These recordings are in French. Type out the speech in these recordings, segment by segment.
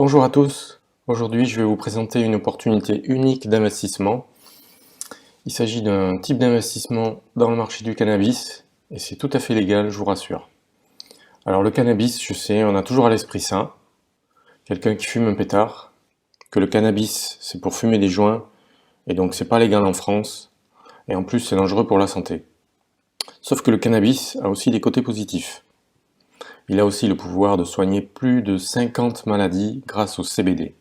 Bonjour à tous, aujourd'hui je vais vous présenter une opportunité unique d'investissement. Il s'agit d'un type d'investissement dans le marché du cannabis et c'est tout à fait légal, je vous rassure. Alors le cannabis, je sais, on a toujours à l'esprit ça, quelqu'un qui fume un pétard, que le cannabis c'est pour fumer des joints et donc c'est pas légal en France et en plus c'est dangereux pour la santé. Sauf que le cannabis a aussi des côtés positifs. Il a aussi le pouvoir de soigner plus de 50 maladies grâce au CBD.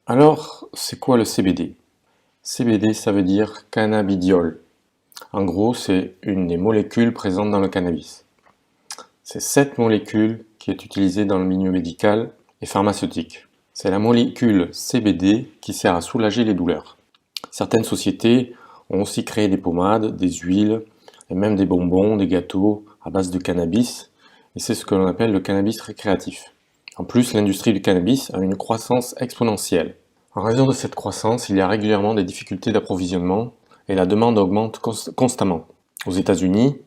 Alors, c'est quoi le CBD? CBD, ça veut dire cannabidiol. En gros, c'est une des molécules présentes dans le cannabis. C'est cette molécule qui est utilisée dans le milieu médical et pharmaceutique. C'est la molécule CBD qui sert à soulager les douleurs. Certaines sociétés ont aussi créé des pommades, des huiles et même des bonbons, des gâteaux à base de cannabis, et c'est ce que l'on appelle le cannabis récréatif. En plus, l'industrie du cannabis a une croissance exponentielle. En raison de cette croissance, il y a régulièrement des difficultés d'approvisionnement et la demande augmente constamment. Aux États-Unis,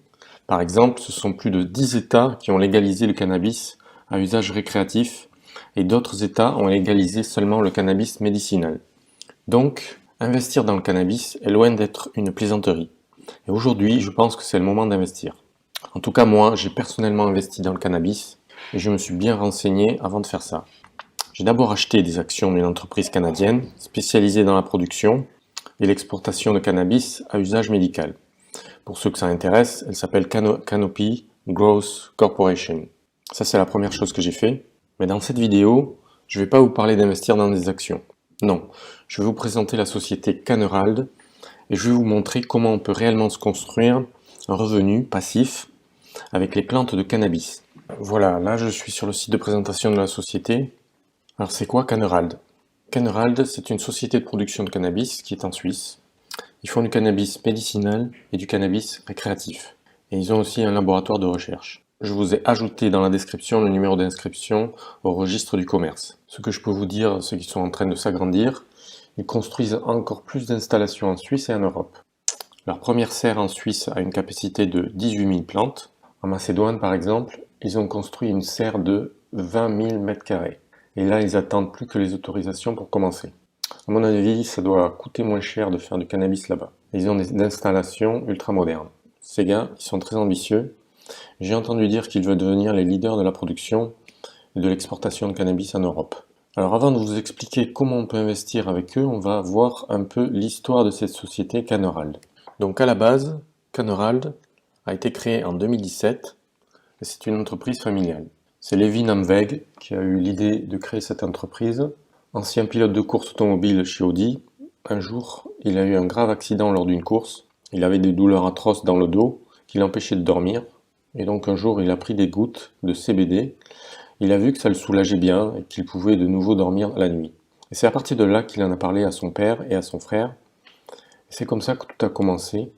par exemple, ce sont plus de 10 États qui ont légalisé le cannabis à usage récréatif et d'autres États ont légalisé seulement le cannabis médicinal. Donc, investir dans le cannabis est loin d'être une plaisanterie. Et aujourd'hui, je pense que c'est le moment d'investir. En tout cas, moi, j'ai personnellement investi dans le cannabis et je me suis bien renseigné avant de faire ça. J'ai d'abord acheté des actions d'une entreprise canadienne spécialisée dans la production et l'exportation de cannabis à usage médical. Pour ceux que ça intéresse, elle s'appelle Canopy Growth Corporation. Ça, c'est la première chose que j'ai fait. Mais dans cette vidéo, je ne vais pas vous parler d'investir dans des actions. Non, je vais vous présenter la société Canerald et je vais vous montrer comment on peut réellement se construire un revenu passif avec les plantes de cannabis. Voilà, là je suis sur le site de présentation de la société. Alors c'est quoi Canerald? Canerald, c'est une société de production de cannabis qui est en Suisse. Ils font du cannabis médicinal et du cannabis récréatif. Et ils ont aussi un laboratoire de recherche. Je vous ai ajouté dans la description le numéro d'inscription au registre du commerce. Ce que je peux vous dire, c'est qu'ils sont en train de s'agrandir. Ils construisent encore plus d'installations en Suisse et en Europe. Leur première serre en Suisse a une capacité de 18 000 plantes. En Macédoine, par exemple, ils ont construit une serre de 20 000 m². Et là, ils attendent plus que les autorisations pour commencer. À mon avis, ça doit coûter moins cher de faire du cannabis là-bas. Ils ont des installations ultra modernes. Ces gars, ils sont très ambitieux. J'ai entendu dire qu'ils veulent devenir les leaders de la production et de l'exportation de cannabis en Europe. Alors avant de vous expliquer comment on peut investir avec eux, on va voir un peu l'histoire de cette société Canerald. Donc à la base, Canerald a été créée en 2017 et c'est une entreprise familiale. C'est Levin Amweg qui a eu l'idée de créer cette entreprise. Ancien pilote de course automobile chez Audi, un jour, il a eu un grave accident lors d'une course. Il avait des douleurs atroces dans le dos qui l'empêchaient de dormir. Et donc un jour, il a pris des gouttes de CBD. Il a vu que ça le soulageait bien et qu'il pouvait de nouveau dormir la nuit. Et c'est à partir de là qu'il en a parlé à son père et à son frère. Et c'est comme ça que tout a commencé.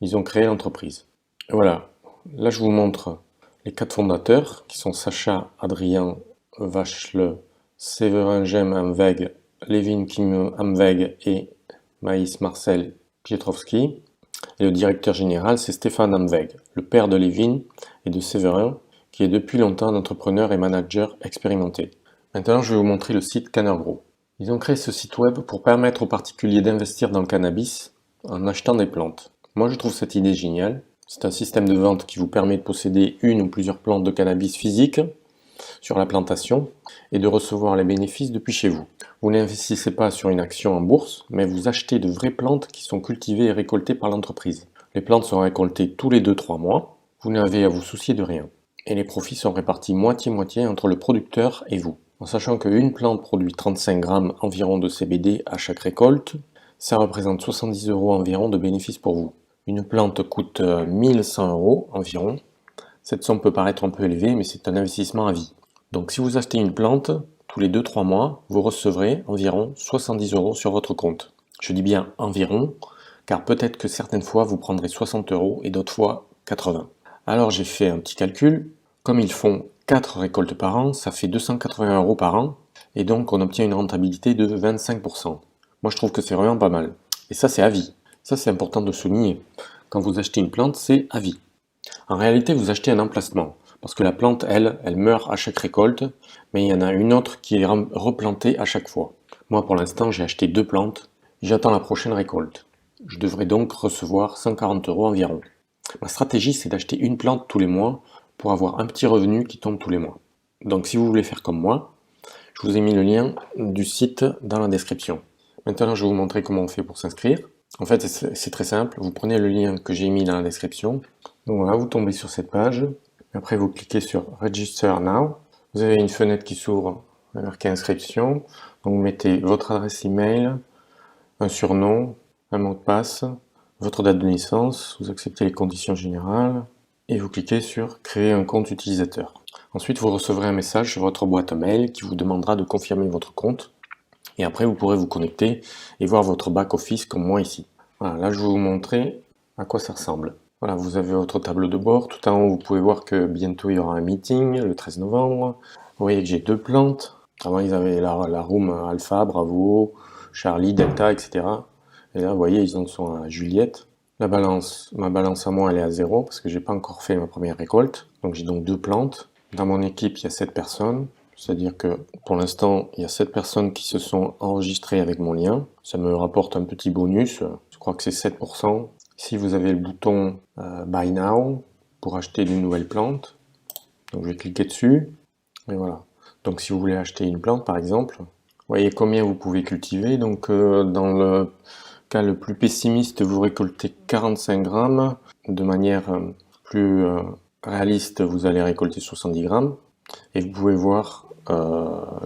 Ils ont créé l'entreprise. Et voilà, là je vous montre les 4 fondateurs qui sont Sacha, Adrien Vachle, Séverin Jem Amweg, Levin Kim Amweg et Maïs Marcel Pietrowski. Et le directeur général, c'est Stéphane Amweg, le père de Levin et de Séverin, qui est depuis longtemps un entrepreneur et manager expérimenté. Maintenant, je vais vous montrer le site CannerGrow. Ils ont créé ce site web pour permettre aux particuliers d'investir dans le cannabis en achetant des plantes. Moi, je trouve cette idée géniale. C'est un système de vente qui vous permet de posséder une ou plusieurs plantes de cannabis physiques sur la plantation et de recevoir les bénéfices depuis chez vous. Vous n'investissez pas sur une action en bourse, mais vous achetez de vraies plantes qui sont cultivées et récoltées par l'entreprise. Les plantes sont récoltées tous les 2-3 mois, vous n'avez à vous soucier de rien. Et les profits sont répartis moitié-moitié entre le producteur et vous. En sachant qu'une plante produit 35 grammes environ de CBD à chaque récolte, ça représente 70 € environ de bénéfices pour vous. Une plante coûte 1100 € environ. Cette somme peut paraître un peu élevée, mais c'est un investissement à vie. Donc si vous achetez une plante, tous les 2-3 mois, vous recevrez environ 70 € sur votre compte. Je dis bien environ, car peut-être que certaines fois vous prendrez 60 € et d'autres fois 80. Alors j'ai fait un petit calcul. Comme ils font 4 récoltes par an, ça fait 280 € par an, et donc on obtient une rentabilité de 25%. Moi je trouve que c'est vraiment pas mal. Et ça c'est à vie. Ça c'est important de souligner. Quand vous achetez une plante, c'est à vie. En réalité, vous achetez un emplacement. parce que la plante, elle meurt à chaque récolte, mais il y en a une autre qui est replantée à chaque fois. Moi, pour l'instant, j'ai acheté 2 plantes, j'attends la prochaine récolte. Je devrais donc recevoir 140 € environ. Ma stratégie, c'est d'acheter une plante tous les mois pour avoir un petit revenu qui tombe tous les mois. Donc si vous voulez faire comme moi, je vous ai mis le lien du site dans la description. Maintenant, je vais vous montrer comment on fait pour s'inscrire. En fait, c'est très simple. Vous prenez le lien que j'ai mis dans la description. Donc voilà, vous tombez sur cette page. Après, vous cliquez sur Register Now. Vous avez une fenêtre qui s'ouvre marquée Inscription. Donc vous mettez votre adresse email, un surnom, un mot de passe, votre date de naissance, vous acceptez les conditions générales et vous cliquez sur Créer un compte utilisateur. Ensuite, vous recevrez un message sur votre boîte mail qui vous demandera de confirmer votre compte. Et après, vous pourrez vous connecter et voir votre back-office comme moi ici. Voilà, là, je vais vous montrer à quoi ça ressemble. Voilà, vous avez votre tableau de bord. Tout en haut, vous pouvez voir que bientôt, il y aura un meeting, le 13 novembre. Vous voyez que j'ai 2 plantes. Avant, ils avaient la room Alpha, Bravo, Charlie, Delta, etc. Et là, vous voyez, ils en sont à Juliette. Ma balance à moi, elle est à 0 parce que j'ai pas encore fait ma première récolte. Donc, j'ai donc 2 plantes. Dans mon équipe, il y a 7 personnes. C'est-à-dire que pour l'instant, il y a 7 personnes qui se sont enregistrées avec mon lien. Ça me rapporte un petit bonus, je crois que c'est 7%. Ici, vous avez le bouton Buy Now pour acheter une nouvelle plante. Donc je vais cliquer dessus, et voilà. Donc si vous voulez acheter une plante par exemple, vous voyez combien vous pouvez cultiver. Donc dans le cas le plus pessimiste, vous récoltez 45 grammes. De manière plus réaliste, vous allez récolter 70 grammes. Et vous pouvez voir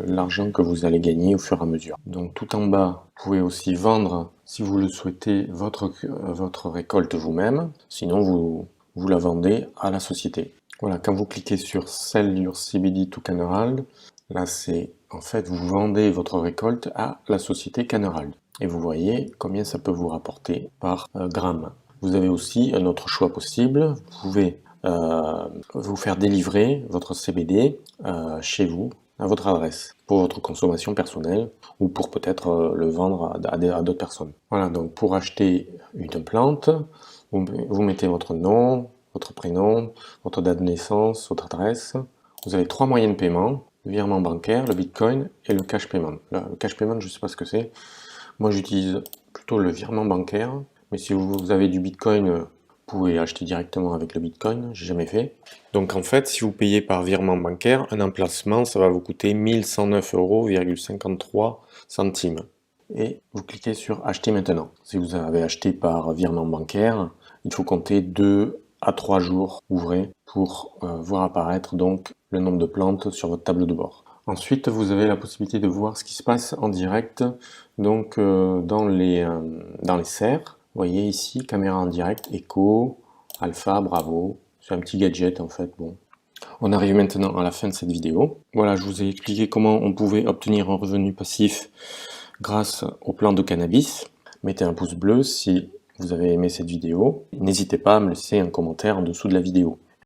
l'argent que vous allez gagner au fur et à mesure. Donc tout en bas, vous pouvez aussi vendre, si vous le souhaitez, votre récolte vous-même. Sinon, vous la vendez à la société. Voilà, quand vous cliquez sur Sell your CBD to Canerald, là c'est en fait vous vendez votre récolte à la société Canerald. Et vous voyez combien ça peut vous rapporter par gramme. Vous avez aussi un autre choix possible. Vous pouvez vous faire délivrer votre CBD chez vous, à votre adresse, pour votre consommation personnelle ou pour peut-être le vendre à d'autres personnes. Voilà, donc pour acheter une plante, vous mettez votre nom, votre prénom, votre date de naissance, votre adresse. Vous avez 3 moyens de paiement: le virement bancaire, le bitcoin et le cash payment. Le cash payment, je ne sais pas ce que c'est. Moi, j'utilise plutôt le virement bancaire, mais si vous avez du bitcoin, vous pouvez acheter directement avec le bitcoin, j'ai jamais fait. Donc en fait, si vous payez par virement bancaire, un emplacement, ça va vous coûter 1109,53 €. Et vous cliquez sur acheter maintenant. Si vous avez acheté par virement bancaire, il faut compter 2 à 3 jours ouvrés pour voir apparaître donc le nombre de plantes sur votre tableau de bord. Ensuite, vous avez la possibilité de voir ce qui se passe en direct donc dans les serres. Vous voyez ici, caméra en direct, Echo, Alpha, Bravo. C'est un petit gadget en fait. Bon. On arrive maintenant à la fin de cette vidéo. Voilà, je vous ai expliqué comment on pouvait obtenir un revenu passif grâce aux plantes de cannabis. Mettez un pouce bleu si vous avez aimé cette vidéo. N'hésitez pas à me laisser un commentaire en dessous de la vidéo.